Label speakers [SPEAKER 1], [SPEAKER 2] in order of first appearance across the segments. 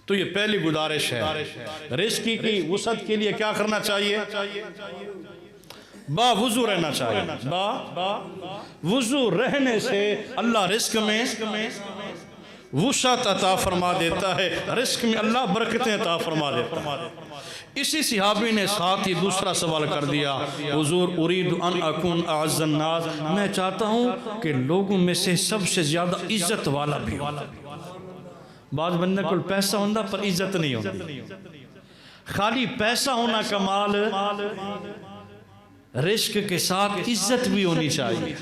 [SPEAKER 1] تو یہ پہلی گزارش ہے، رزق کی وسعت کے لیے کیا کرنا چاہیے؟ با وضو رہنا چاہیے۔ با وضو رہنے سے اللہ رزق میں وسعت عطا فرما دیتا ہے، رزق میں اللہ برکتیں عطا فرما دیتا ہے۔ اسی صحابی نے ساتھ ہی دوسرا سوال کر دیا، حضور ارید ان اکون اعز الناس، میں چاہتا ہوں کہ لوگوں میں سے سب سے زیادہ عزت والا بھی ہو۔ بعض بندے کو پیسہ ہوندہ پر عزت نہیں ہوندی، خالی پیسہ ہونا کمال، رزق کے ساتھ عزت بھی ہونی چاہیے۔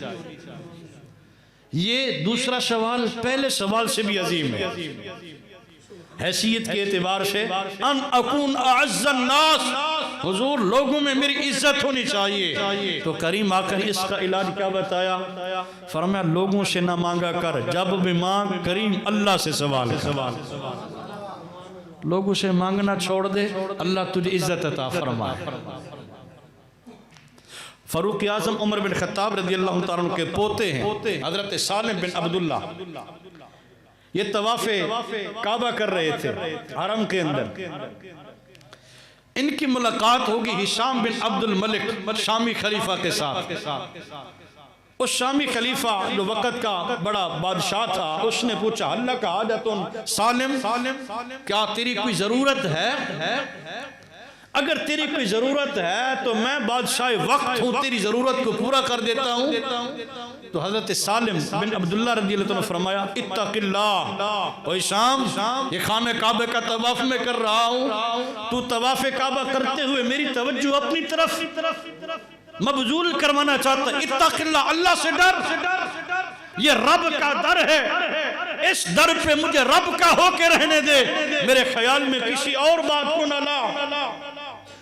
[SPEAKER 1] یہ دوسرا سوال پہلے سوال سے بھی عظیم ہے، حیثیت کے اعتبار سے۔ ان اکون اعز الناس، حضور لوگوں میں میری عزت ہونی چاہیے۔ تو کریم آقا نے اس کا علاج کیا بتایا؟ فرمایا لوگوں سے نہ مانگا کر، جب بھی مانگ کریم اللہ سے سوال کر۔ لوگوں سے مانگنا چھوڑ دے، اللہ تجھے عزت عطا فرمائے۔ فاروق اعظم عمر بن خطاب رضی اللہ تعالیٰ عنہ کے پوتے ہیں حضرت سالم بن عبداللہ، یہ طواف کعبہ کر رہے تھے حرم کے اندر۔ ان کی ملاقات ہوگی ہشام بن عبد الملک شامی خلیفہ کے ساتھ۔ اس شامی خلیفہ جو وقت کا بڑا بادشاہ تھا، اس نے پوچھا اللہ کا حاجتن سالم، کیا تیری کوئی ضرورت ہے؟ اگر تیری کوئی ضرورت ہے تو میں بادشاہ وقت ہوں، تیری ضرورت کو پورا کر دیتا ہوں۔ تو حضرت سالم بن عبداللہ رضی اللہ عنہ نے فرمایا اتق اللہ، اوہ ہشام، یہ خانہ کعبہ کا طواف میں کر رہا ہوں، تو طواف کعبہ کرتے ہوئے میری توجہ اپنی طرف مبذول کروانا چاہتا ہے۔ اتق اللہ، اللہ سے ڈر، یہ رب کا در ہے، اس در پہ مجھے رب کا ہو کے رہنے دے، میرے خیال میں کسی اور بات کو نہ لا۔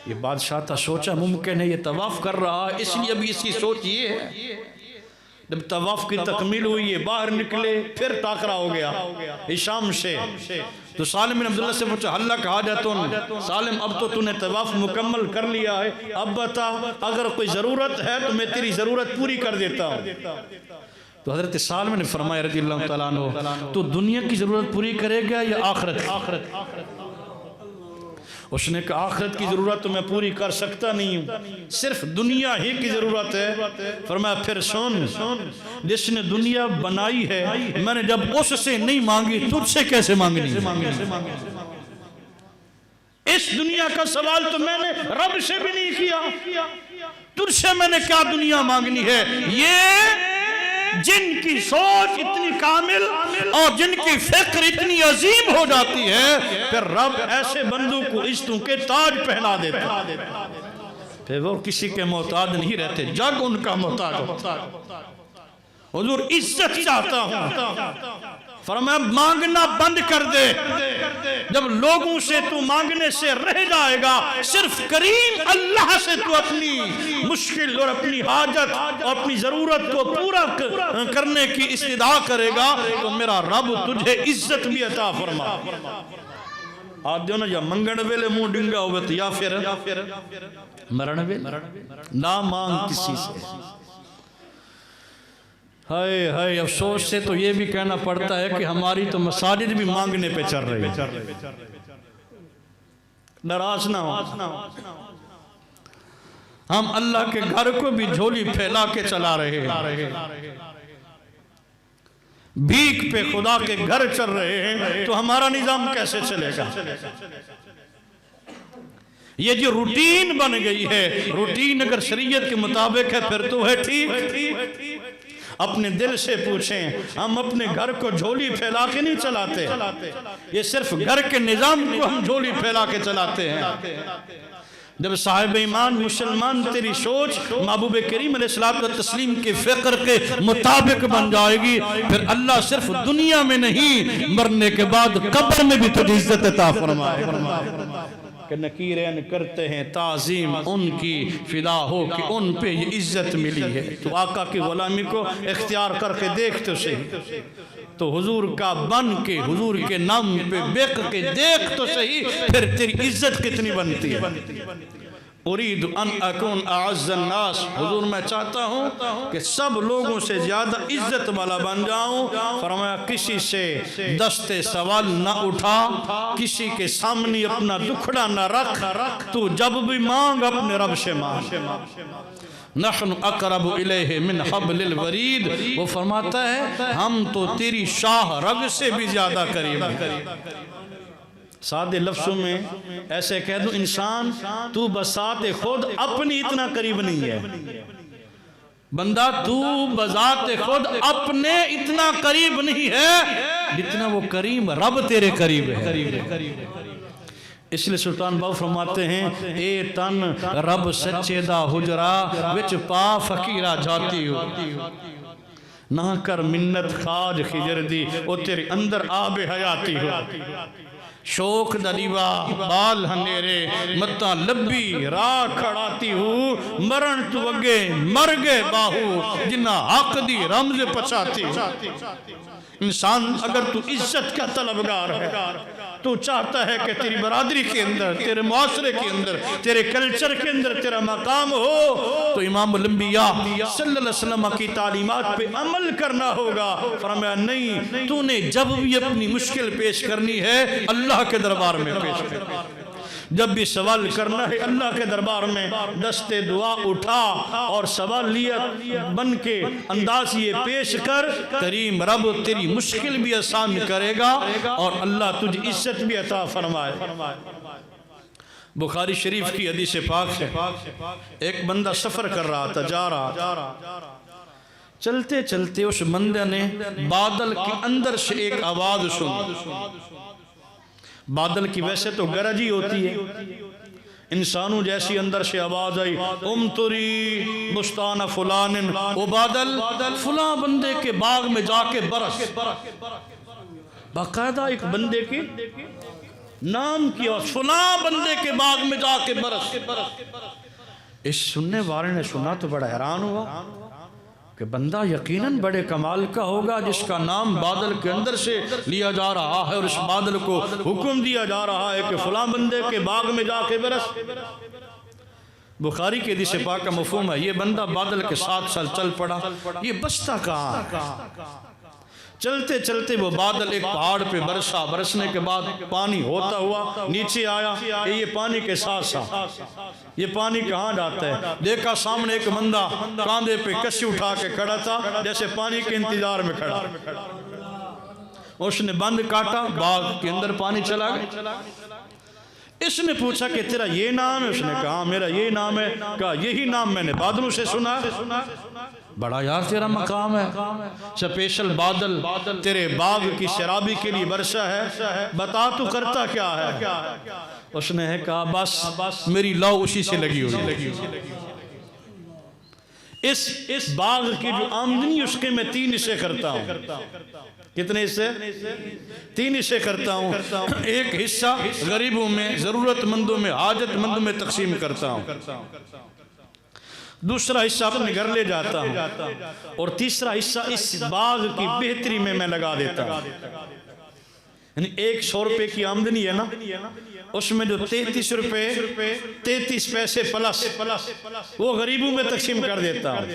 [SPEAKER 1] یہ بادشاہ تھا، سوچا ممکن ہے یہ طواف کر رہا ہے، اس لیے ابھی اس کی سوچ یہ ہے۔ جب طواف کی تکمیل ہوئی، یہ باہر نکلے، پھر ٹاکرا ہو گیا ہشام سے۔ تو سالم بن عبداللہ سے پوچھا اللہ کا حاجتن، سالم اب تو نے طواف مکمل کر لیا ہے، اب بتا اگر کوئی ضرورت ہے تو میں تیری ضرورت پوری کر دیتا ہوں۔ تو حضرت سالم نے فرمایا رضی اللہ تعالیٰ عنہ، تو دنیا کی ضرورت پوری کرے گا یا آخرت؟ اس نے کہا آخرت کی ضرورت تو میں پوری کر سکتا نہیں ہوں، صرف دنیا ہی کی ضرورت ہے۔ فرمایا پھر سن، جس نے دنیا بنائی ہے، میں نے جب اس سے نہیں مانگی تجھ سے کیسے مانگنی؟ اس دنیا کا سوال تو میں نے رب سے بھی نہیں کیا، تجھ سے میں نے کیا دنیا مانگنی ہے؟ یہ جن کی سوچ اتنی کامل اور جن کی فکر اتنی عظیم ہو جاتی ہے، پھر رب ایسے بندوں کو عزتوں کے تاج پہنا دیتا، پھر وہ کسی کے محتاج نہیں رہتے، جگ ان کا محتاج ہوتا۔ حضور عزت چاہتا ہوں، فرمایا مانگنا بند کر دے، جب لوگوں سے تو مانگنے سے رہ جائے گا، صرف کریم اللہ سے تو اپنی مشکل اور اپنی حاجت اور اپنی ضرورت کو پورا کرنے کی استدعا کرے گا، تو میرا رب تجھے عزت بھی عطا فرما۔ آج جو نا یا منگن ویلے منہ ڈنگا ہوئے تو یا پھر مرن ویلے نہ مانگ کسی سے۔ ہائے ہائے افسوس سے تو یہ بھی کہنا پڑتا ہے کہ ہماری تو مساجد بھی مانگنے پہ چل رہی ہے۔ ناراض نہ ہو، ہم اللہ کے گھر کو بھی جھولی پھیلا کے چلا رہے ہیں، بھیک پہ خدا کے گھر چل رہے ہیں، تو ہمارا نظام کیسے چلے گا؟ یہ جو روٹین بن گئی ہے، روٹین اگر شریعت کے مطابق ہے پھر تو ہے ٹھیک۔ اپنے دل سے پوچھیں، ہم اپنے گھر کو جھولی پھیلا کے نہیں چلاتے، یہ صرف گھر کے نظام کو ہم جھولی پھیلا کے چلاتے ہیں۔ جب صاحب ایمان مسلمان تیری سوچ محبوب کریم علیہ الصلوۃ والتسلیم کے فکر کے مطابق بن جائے گی، پھر اللہ صرف دنیا میں نہیں، مرنے کے بعد قبر میں بھی تجھے عزت عطا فرمائے کہ نکیرین کرتے ہیں تعظیم ان کی فدا ہو کہ ان پہ یہ عزت ملی ہے۔ تو آقا کی غلامی کو اختیار کر کے دیکھ تو صحیح، تو حضور کا بن کے حضور کے نام پہ بیک کے دیکھ تو صحیح، پھر تیری عزت کتنی بنتی ہے۔ اُرِيدُ أَنْ أَكُونَ أَعَزَّ النَّاسِ، حضور میں چاہتا ہوں کہ سب لوگوں سے زیادہ عزت والا بن جاؤں۔ فرمایا کسی سے دست سوال نہ اٹھا، کسی کے سامنے اپنا دکھڑا نہ رکھ، تو جب بھی مانگ اپنے رب سے مانگ۔ نحن اقرب الیہ من حبل الورید، وہ فرماتا ہے ہم تو تیری شاہ رگ سے بھی زیادہ قریب ہیں۔ سادے لفظوں میں ایسے کہہ دو، انسان تو بذات خود اپنی اتنا قریب نہیں ہے، بندہ تو بذات خود اپنے اتنا قریب نہیں ہے جتنا وہ کریم رب تیرے قریب ہے۔ اس لیے سلطان باو فرماتے ہیں اے تن رب سچے دا حجرا وچ پا فقیرہ جاتی ہو، نہ کر منت خواج خجر دی او تیرے اندر آب حیاتی ہو۔ شوق دا دیوا بال ہنیرے متا لبی راہ کھڑاتی ہو، مرن تو اگے مر گئے باہو جنہ حق دی رمز پچاتی ہو۔ انسان اگر تو عزت کا طلبگار ہے، تو چاہتا ہے کہ تیری برادری کے اندر، تیرے معاشرے کے اندر، تیرے کلچر کے اندر تیرا مقام ہو، تو امام الانبیاء صلی اللہ علیہ وسلم کی تعلیمات پہ عمل کرنا ہوگا۔ فرمایا نہیں، تو نے جب بھی اپنی مشکل پیش کرنی ہے اللہ کے دربار میں پیش کر، جب بھی سوال کرنا ہے اللہ کے دربار میں دست دعا اٹھا اور سوالیت بن کے انداز یہ پیش کر، کریم رب تیری مشکل بھی آسان کرے گا اور اللہ تجھ عزت بھی عطا فرمائے۔ بخاری شریف کی حدیث پاک ہے، ایک بندہ سفر کر رہا تھا، جا رہا، چلتے چلتے اس بندے نے بادل کے اندر سے ایک آواز سنی۔ بادل کی ویسے تو گرج ہی ہوتی ہے، انسانوں جیسی اندر سے آواز آئی، امطری بستان فلان، وہ بادل فلاں بندے کے باغ میں جا کے برس۔ باقاعدہ ایک بندے کے نام کی آواز، فلاں بندے کے باغ میں جا کے برس۔ اس سننے والے نے سنا تو بڑا حیران ہوا کہ بندہ یقیناً بڑے کمال کا ہوگا جس کا نام بادل کے اندر سے لیا جا رہا ہے اور اس بادل کو حکم دیا جا رہا ہے کہ فلاں بندے کے باغ میں جا کے برس۔ بخاری کے حدیث پاک کا مفہوم ہے، یہ بندہ بادل کے ساتھ سال چل پڑا، یہ بستا کہاں؟ چلتے چلتے وہ بادل ایک پہاڑ پہ برسا، برسنے کے بعد پانی ہوتا ہوا نیچے آیا، یہ پانی کے ساتھ ساتھ یہ پانی کہاں جاتا ہے؟ دیکھا سامنے ایک بندہ کاندھے پہ کشی اٹھا کے کھڑا تھا، جیسے پانی کے انتظار میں کھڑا۔ اس نے بند کاٹا، باغ کے اندر پانی چلا گیا۔ اس نے پوچھا کہ تیرا یہ نام ہے؟ اس نے کہا میرا یہ نام ہے۔ کہا یہی نام میں نے بادلوں سے سنا ہے۔ بڑا یار تیرا مقام ہے، سپیشل بادل تیرے باغ کی شرابی کے لیے برسا ہے، بتا تو کرتا کیا ہے؟ اس نے کہا بس میری لو اسی سے لگی ہوئی، اس باغ کی جو آمدنی اس کے میں 3 حصے کرتا ہوں۔ کتنے حصے؟ 3 حصے کرتا ہوں۔ ایک حصہ غریبوں میں، ضرورت مندوں میں، حاجت مندوں میں تقسیم کرتا ہوں، دوسرا حصہ اپنے گھر لے جاتا ہوں، اور تیسرا حصہ اس باغ کی بہتری میں لگا دیتا ہوں۔ یعنی 100 روپے کی آمدنی ہے نا، اس میں جو 33 روپے 33 پیسے پلس وہ غریبوں میں تقسیم کر دیتا ہوں۔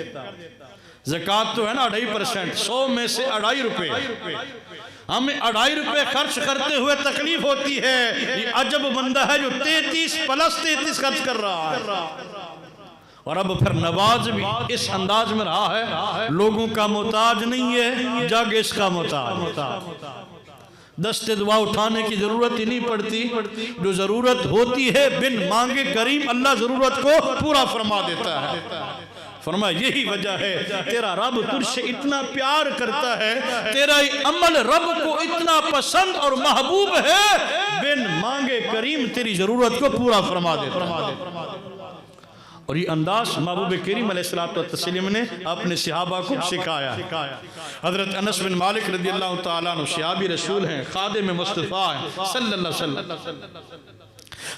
[SPEAKER 1] زکوٰۃ تو ہے نا 2.5%، 100 میں سے 2.5 روپے۔ ہمیں 2.5 روپے خرچ کرتے ہوئے تکلیف ہوتی ہے، یہ عجب بندہ ہے جو 33 پلس 33 خرچ کر رہا ہے، اور اب پھر نواز بھی اس انداز میں رہا ہے، لوگوں کا محتاج نہیں ہے، جگ اس کا محتاج۔ دست دعا اٹھانے کی ضرورت ہی نہیں پڑتی، جو ضرورت ہوتی ہے بن مانگے کریم اللہ ضرورت کو پورا فرما دیتا ہے۔ فرمایا یہی وجہ ہے تیرا رب تجھ سے اتنا پیار کرتا ہے، تیرا عمل رب کو اتنا پسند اور محبوب ہے، بن مانگے کریم تیری ضرورت کو پورا فرما دیتا ہے۔ اور یہ انداز محبوب کریم علیہ السلام نے اپنے صحابہ کو سکھایا۔ حضرت انس بن مالک رضی اللہ تعالیٰ عنہ صحابی رسول ہیں، خادم مصطفیٰ ہیں صلی اللہ علیہ وسلم۔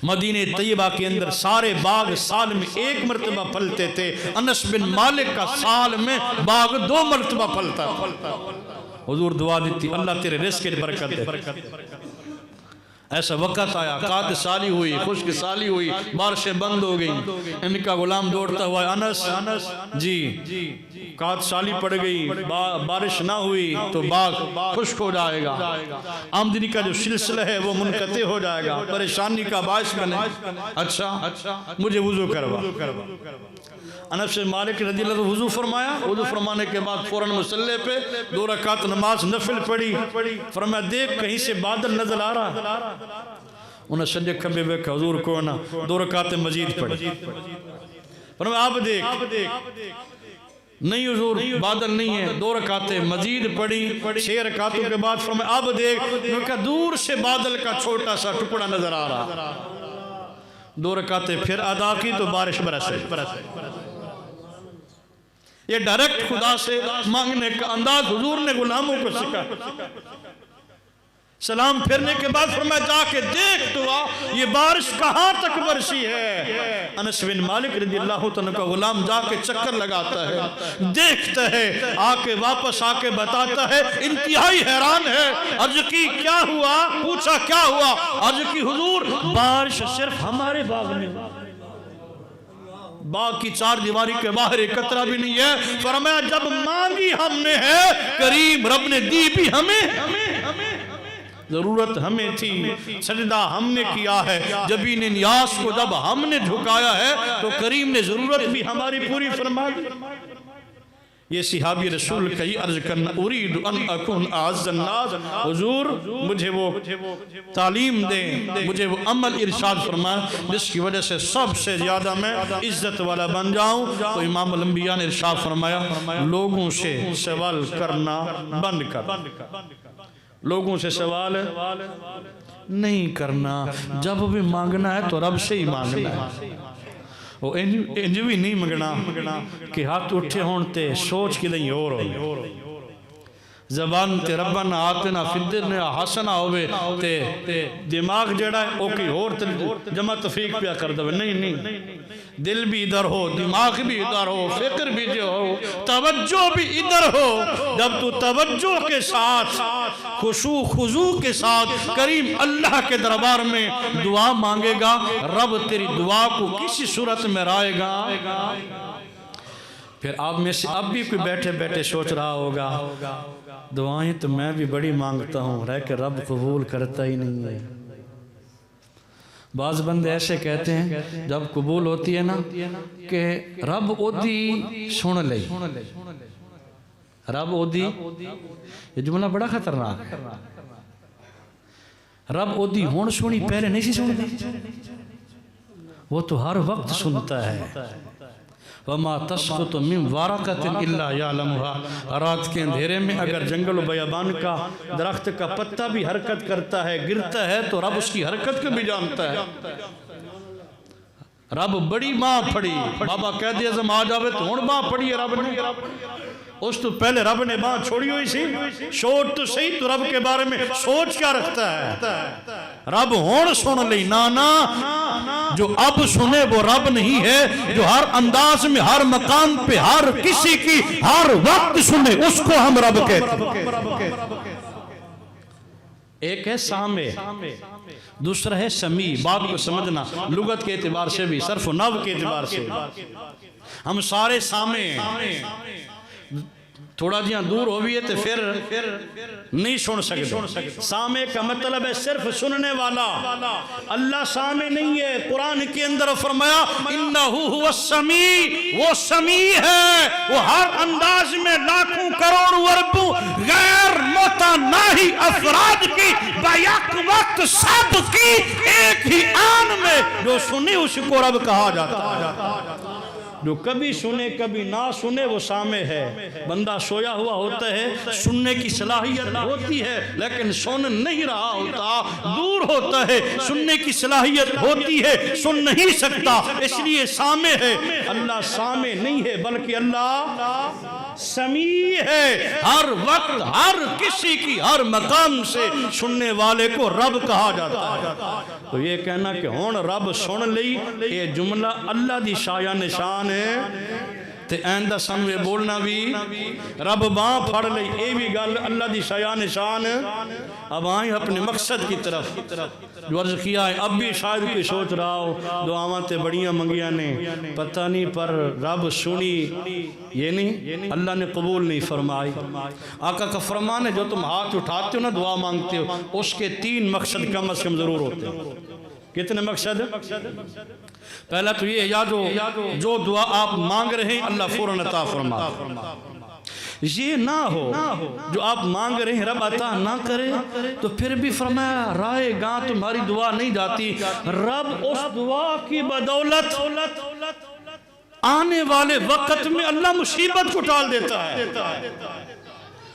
[SPEAKER 1] مدینہ طیبہ کے اندر سارے باغ سال میں 1 مرتبہ پھلتے تھے، انس بن مالک کا سال میں باغ 2 مرتبہ پھلتا تھا۔ حضور دعا دیتی اللہ تیرے رزق کی برکت دے۔ ایسا وقت آیا قات سالی ہوئی، خشک سالی ہوئی، بارشیں بند ہو گئیں، ان کا غلام دوڑتا ہوا انس جی قات سالی پڑ گئی، بارش نہ ہوئی تو باغ خشک ہو جائے گا، آمدنی کا جو سلسلہ ہے وہ منقطع ہو جائے گا، پریشانی کا باعث بنے۔ اچھا مجھے وضو کروا۔ انس بن مالک رضی اللہ عنہ وضو فرمایا، وضو فرمانے کے بعد فوراً مصلی پہ 2 رکعت نماز نفل پڑھی، فرمایا دیکھ کہیں سے بادل نظر آ رہا، انہیں سجدے کھبے بیٹھا، حضور کو نہ 2 رکعت مزید پڑھی، فرمایا آپ دیکھ، نہیں حضور بادل نہیں ہے، 2 رکعت مزید پڑھی، 6 رکعتوں کے بعد فرمایا آپ دیکھ، میں کہا دور سے بادل کا چھوٹا سا ٹکڑا نظر آ رہا، 2 رکعتیں پھر ادا کی تو بارش برسے۔ یہ ڈائریکٹ خدا سے مانگنے کا انداز حضور نے غلاموں کو سکھا۔ سلام پھرنے کے بعد فرمایا جا کے دیکھ تو یہ بارش کہاں تک برسی ہے۔ انس بن مالک رضی اللہ عنہ کا غلام جا کے چکر لگاتا ہے، دیکھتا ہے، آ کے واپس آ کے بتاتا ہے، انتہائی حیران ہے، عرض کی کیا ہوا؟ پوچھا کیا ہوا؟ عرض کی حضور بارش صرف ہمارے باغ میں، باغ کی 4 دیواری کے باہر ایک قطرہ بھی نہیں ہے۔ فرمایا جب مانگی ہم نے ہے، کریم رب نے دی بھی ہمیں، ضرورت ہمیں تھی، سجدہ ہم نے کیا ہے، جبین نیاز کو جب ہم نے جھکایا ہے تو کریم نے ضرورت بھی ہماری پوری فرما دی۔ یہ صحابی رسول کا ہی عرض کرنا، ارید ان اکون اعز الناس، حضور مجھے وہ تعلیم دیں، مجھے وہ عمل ارشاد فرمائیں جس کی وجہ سے سب سے زیادہ میں عزت والا بن جاؤں۔ تو امام الانبیاء نے ارشاد فرمایا لوگوں سے سوال کرنا بند کر، لوگوں سے سوال نہیں کرنا، جب بھی مانگنا ہے تو رب سے ہی مانگنا ہے، وہ انج بھی نہیں منگنا کہ ہاتھ اٹھے ہونتے سوچ کے نہیں ہو رہا، زبان تے ربنا آتنا فی الدنیا حسنہ ہوئے تے دماغ جڑا ہے وہ کہیں اور جمع تفریق پیا کر دو، نہیں، دل بھی ادھر ہو، دماغ بھی ادھر ہو، فکر بھی جو ہو، توجہ بھی ادھر ہو۔ جب تو توجہ کے ساتھ خشوع خضوع کے ساتھ کریم اللہ کے دربار میں دعا مانگے گا، رب تیری دعا کو کسی صورت میں رائے گا۔ پھر آپ میں سے اب بھی کوئی بیٹھے بیٹھے سوچ رہا ہوگا دعائیں تو میں بھی بڑی مانگتا ہوں، رہ کے رب قبول کرتا ہی نہیں ہے۔ بعض بندے ایسے کہتے ہیں جب قبول ہوتی ہے نا کہ رب اودی سن لے، رب اودی، یہ جملہ بڑا خطرناک، رب اودی ہون سنی پہلے نہیں سی سنی، وہ تو ہر وقت سنتا ہے۔ وَمَا تَسْقُطُ مِنْ وَرَقَةٍ إِلَّا يَعْلَمُهَا، رات کے اندھیرے میں اگر جنگل و بیابان کا درخت کا پتا بھی حرکت کرتا ہے، گرتا ہے تو رب اس کی حرکت کو بھی جانتا ہے۔ رب بڑی ماں پڑی، بابا قائد اعظم آ جاوے تو ہون ماں پڑی ہے رب نے، اس تو پہلے رب نے ماں چھوڑی ہوئی سی، سوچ تو صحیح تو رب کے بارے میں سوچ کیا رکھتا ہے؟ رب ہون سن لئی، نانا جو اب سنے وہ رب نہیں ہے، جو ہر انداز میں ہر مقام پہ ہر کسی کی ہر وقت سنے اس کو ہم رب کہتے ہیں۔ ایک ہے سامع، دوسرا ہے سمیع، بات کو سمجھنا لغت کے اعتبار سے بھی، صرف و نحو کے اعتبار سے ہم سارے سامع ہیں، تھوڑا جہاں دور ہوئی ہے تو پھر نہیں سن سکتے۔ سامع کا مطلب ہے صرف سننے والا، اللہ سامع نہیں ہے۔ قرآن کے اندر فرمایا انہو هو السمیع، وہ سمیع ہے، وہ ہر انداز میں لاکھوں کروڑ اربوں غیر متناہی افراد کی بیک وقت سب کی ایک ہی آن میں جو سنے اس کو رب کہا جاتا ہے۔ جو کبھی سنے کبھی نہ سنے وہ سامع ہے۔ بندہ سویا ہوا ہوتا ہے، سننے کی صلاحیت ہوتی ہے لیکن سن نہیں رہا ہوتا، دور ہوتا ہے، سننے کی صلاحیت ہوتی ہے، سن نہیں سکتا، اس لیے سامع ہے۔ اللہ سامع نہیں ہے بلکہ اللہ سمیع ہے، ہر وقت ہر کسی کی ہر مقام سے سننے والے کو رب کہا جاتا ہے۔ تو یہ کہنا کہ ہون رب سن لئی، یہ جملہ اللہ دی شایع نشان ہے تے آئندہ سانو یہ بولنا بھی رب باں پھڑ لئی، اے بھی گل اللہ دی شایان شان۔ اب آئیں اپنے مقصد کی طرف جو عرض کیا ہے، اب بھی شاید کوئی سوچ رہا ہو دعاواں تے بڑیاں منگیاں نے، پتہ نہیں پر رب سنی یہ نہیں، اللہ نے قبول نہیں فرمائی۔ آقا کا فرمان ہے جو تم ہاتھ اٹھاتے ہو نا دعا مانگتے ہو، اس کے 3 مقصد کم از کم ضرور ہوتے ہیں۔ کتنے مقصد؟ پہلا تو یہ یاد ہو جو دعا آپ مانگ رہے ہیں اللہ فوراً عطا فرما۔ یہ نہ ہو جو آپ مانگ رہے ہیں رب عطا نہ کرے تو پھر بھی فرمایا رائے گاں تمہاری دعا نہیں جاتی، رب اس دعا کی بدولت آنے والے وقت میں اللہ مصیبت کو ٹال دیتا ہے۔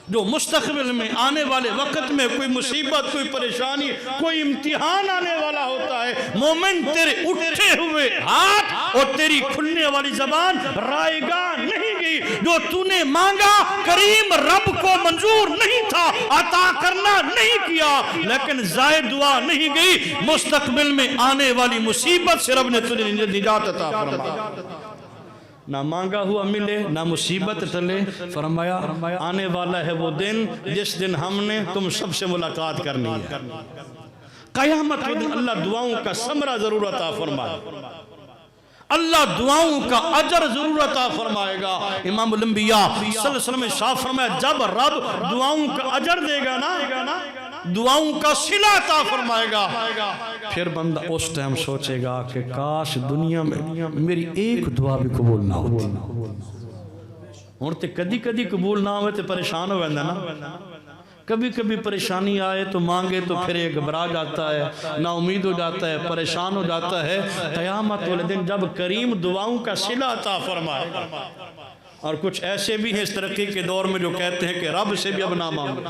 [SPEAKER 1] جو مستقبل میں آنے والے وقت میں کوئی مصیبت، کوئی پریشانی، کوئی امتحان آنے والا ہوتا ہے، مومن تیرے اٹھے ہوئے ہاتھ اور تیری کھلنے والی زبان رائے گاہ نہیں گئی۔ جو تو نے مانگا کریم رب کو منظور نہیں تھا، عطا کرنا نہیں کیا، لیکن زائد دعا نہیں گئی، مستقبل میں آنے والی مصیبت سے رب نے تجھے نجات عطا فرمایا۔ نہ مانگا ہوا ملے نہ مصیبت ٹلے، فرمایا آنے والا ہے وہ دن جس دن ہم نے تم سب سے ملاقات کرنی ہے۔ قیامت کے دن اللہ دعاؤں کا ثمرہ ضرور عطا فرمائے، اللہ دعاؤں کا اجر ضرور عطا فرمائے گا۔ امام الانبیاء صلی اللہ علیہ وسلم نے صاف فرمایا جب رب دعاؤں کا اجر دے گا نا، دعاؤں کا صلہ عطا فرمائے گا، پھر بندہ اس ٹائم سوچے گا کہ کاش دنیا میں میری ایک دعا بھی قبول نہ ہوتی۔ اور تے کدی کدی قبول نہ ہوئے تے پریشان ہو جاتا نا، کبھی کبھی پریشانی آئے تو مانگے تو پھر یہ گھبرا جاتا ہے، نا امید ہو جاتا ہے، پریشان ہو جاتا ہے۔ قیامت والے دن جب کریم دعاؤں کا صلہ عطا فرمائے گا، اور کچھ ایسے بھی ہیں اس ترقی کے دور میں جو کہتے ہیں کہ رب سے بھی اب نہ مانگو،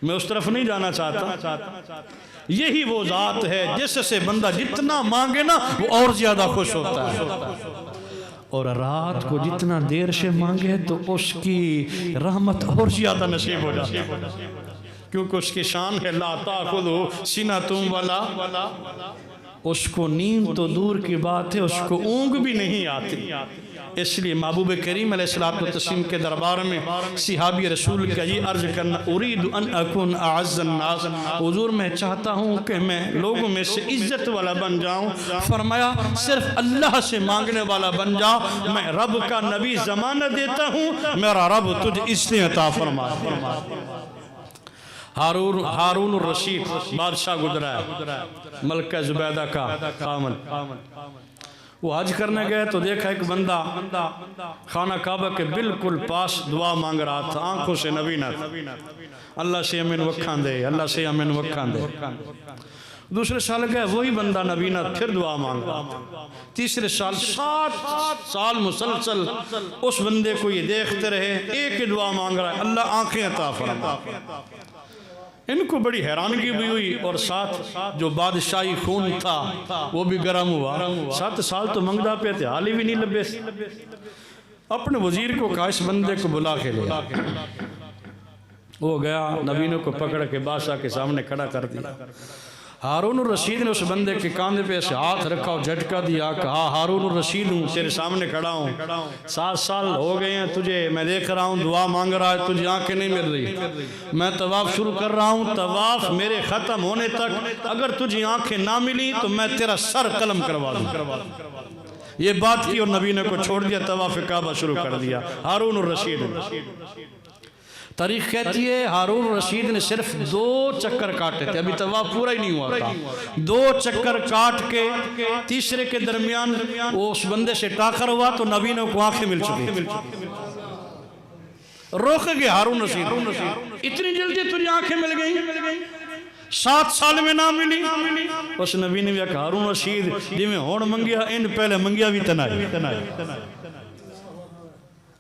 [SPEAKER 1] میں اس طرف نہیں جانا چاہتا۔ یہی وہ ذات ہے جس سے بندہ جتنا مانگے نا وہ اور زیادہ خوش ہوتا ہے، اور رات کو جتنا دیر سے مانگے تو اس کی رحمت اور زیادہ نصیب ہو جاتی ہے، کیونکہ اس کی شان ہے لا تأخذہ سنۃ ولا، اس کو نیند تو دور کی بات ہے اس کو اونگ بھی نہیں آتی۔ اس لیے محبوب کریم علیہ السلام کے دربار میں صحابی رسول کا یہ عرض کرنا ارید ان اکون اعز الناس، حضور میں چاہتا ہوں کہ میں لوگوں میں سے عزت والا بن جاؤں۔ فرمایا صرف اللہ سے مانگنے والا بن جا، میں رب کا نبی ضمانت دیتا ہوں میرا رب تجھے اس لیے عطا فرمائے۔ ہارون الرشید بادشاہ گزرا ہے، ملکہ زبیدہ کا خامن، وہ حج کرنے گئے تو دیکھا ایک بندہ خانہ کعبہ کے بالکل پاس دعا مانگ رہا تھا، آنکھوں سے نوینت، اللہ سے امین وکھان دے، اللہ سے امین وکھان دے۔ دوسرے سال گئے وہی بندہ نوینت، پھر دعا مانگ رہا تھا۔ تیسرے سال 7 سال مسلسل اس بندے کو یہ دیکھتے رہے، ایک ہی دعا مانگ رہا ہے، اللہ آنکھیں عطا فرمائے۔ ان کو بڑی حیرانگی بھی ہوئی، اور ساتھ جو بادشاہی خون تھا وہ بھی گرم ہوا۔ 7 سال تو منگدا پہ تھے، حالی بھی نہیں لبے۔ اپنے وزیر کو کہا اس بندے کو بلا کے لے، وہ گیا نبینوں کو پکڑ کے بادشاہ کے سامنے کھڑا کر دیا۔ ہارون الرشید نے اس بندے کے کاندھے پہ ایسے ہاتھ رکھا اور جھٹکا دیا، کہا ہارون الرشید ہوں، تیرے سامنے کھڑا ہوں، 7 سال ہو گئے ہیں تجھے میں دیکھ رہا ہوں دعا مانگ رہا ہے، تجھے آنکھیں نہیں مل رہی، میں طواف شروع کر رہا ہوں، طواف میرے ختم ہونے تک اگر تجھے آنکھیں نہ ملی تو میں تیرا سر قلم کروا دوں۔ یہ بات کی اور نبی نے کو چھوڑ دیا، طواف کعبہ شروع کر دیا۔ ہارون الرشید تاریخ کہتی ہے ہارون الرشید نے صرف 2 چکر کاٹے تھے، ابھی طواف پورا ہی نہیں ہوا تھا، 2 چکر کاٹ کے تیسرے کے درمیان وہ اس بندے سے ٹاکر ہوا تو نبیوں کو آنکھیں مل چکی، روک گئے ہارون الرشید، اتنی جلدی تجھے آنکھیں مل گئیں، 7 سال میں نہ ملی۔ اس نبی نے بھی کہا ہارون الرشید جی میں ہون منگیا ان پہلے منگیا بھی تنائی،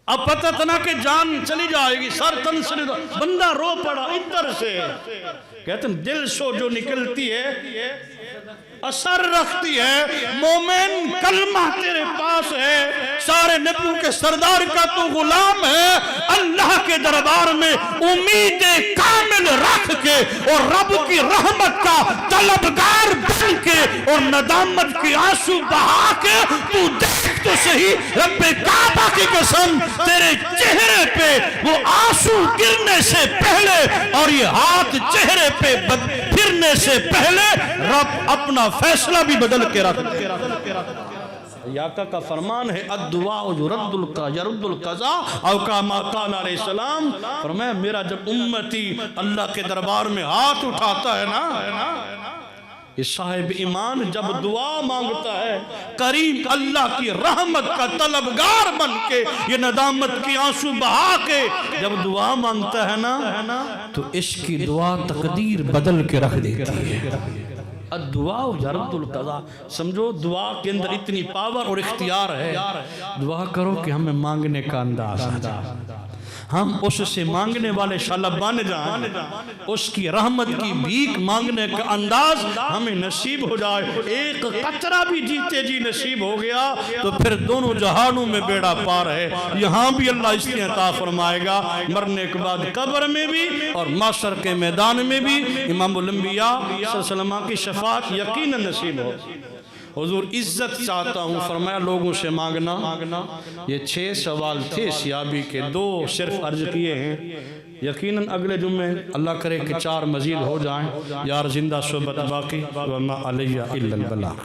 [SPEAKER 1] اب پتہ تنا کہ جان چلی جائے گی، سر تن سے بندہ رو پڑا ادھر سے، کہتے ہیں دل سو جو نکلتی ہے اثر رکھتی ہے، مومن کلمہ تیرے پاس ہے، سارے نبیوں کے سردار کا تو غلام ہے، اللہ کے دربار میں امید کامل رکھ کے اور رب کی رحمت کا طلبگار بن کے اور ندامت کی آنسو بہا کے تو دیکھ تو صحیح، رب کعبہ کی قسم تیرے چہرے پہ وہ آنسو گرنے سے پہلے اور یہ ہاتھ چہرے پہ پھرنے سے پہلے رب اپنا فیصلہ بھی بدل کے رکھ دے۔ آقا کا فرمان ہے الدعاء یرد القضاء او کما قال علیہ السلام، فرمایا میرا جب امتی اللہ کے دربار میں ہاتھ اٹھاتا ہے نا، یہ صاحب ایمان جب دعا مانگتا ہے کریم اللہ کی رحمت کا طلبگار بن کے، یہ ندامت کی آنسو بہا کے جب دعا مانگتا ہے نا تو اس کی دعا تقدیر بدل کے رکھ دیتی ہے۔ الدعاء یرد القضاء، سمجھو دعا کے اندر اتنی پاور اور اختیار ہے۔ دعا کرو کہ ہمیں مانگنے کا انداز ہم اس سے مانگنے والے شالہ بن جائیں، اس کی رحمت کی بھیک مانگنے کا انداز ہمیں نصیب ہو جائے۔ ایک قطرہ بھی جیتے جی نصیب ہو گیا تو پھر دونوں جہانوں میں بیڑا پار ہے، یہاں بھی اللہ اس کی عطا فرمائے گا، مرنے کے بعد قبر میں بھی اور معاشر کے میدان میں بھی امام الانبیاء صلی اللہ علیہ وسلم کی شفاعت یقیناً نصیب ہو۔ حضور عزت چاہتا ہوں، فرمایا لوگوں سے مانگنا۔ یہ 6 سوال تھے سیابی کے، 2 صرف عرض کیے ہیں، یقیناً اگلے جمعے اللہ کرے کہ 4 مزید ہو جائیں۔ یار زندہ صحبت باقی، وما علیہ الا البلاغ۔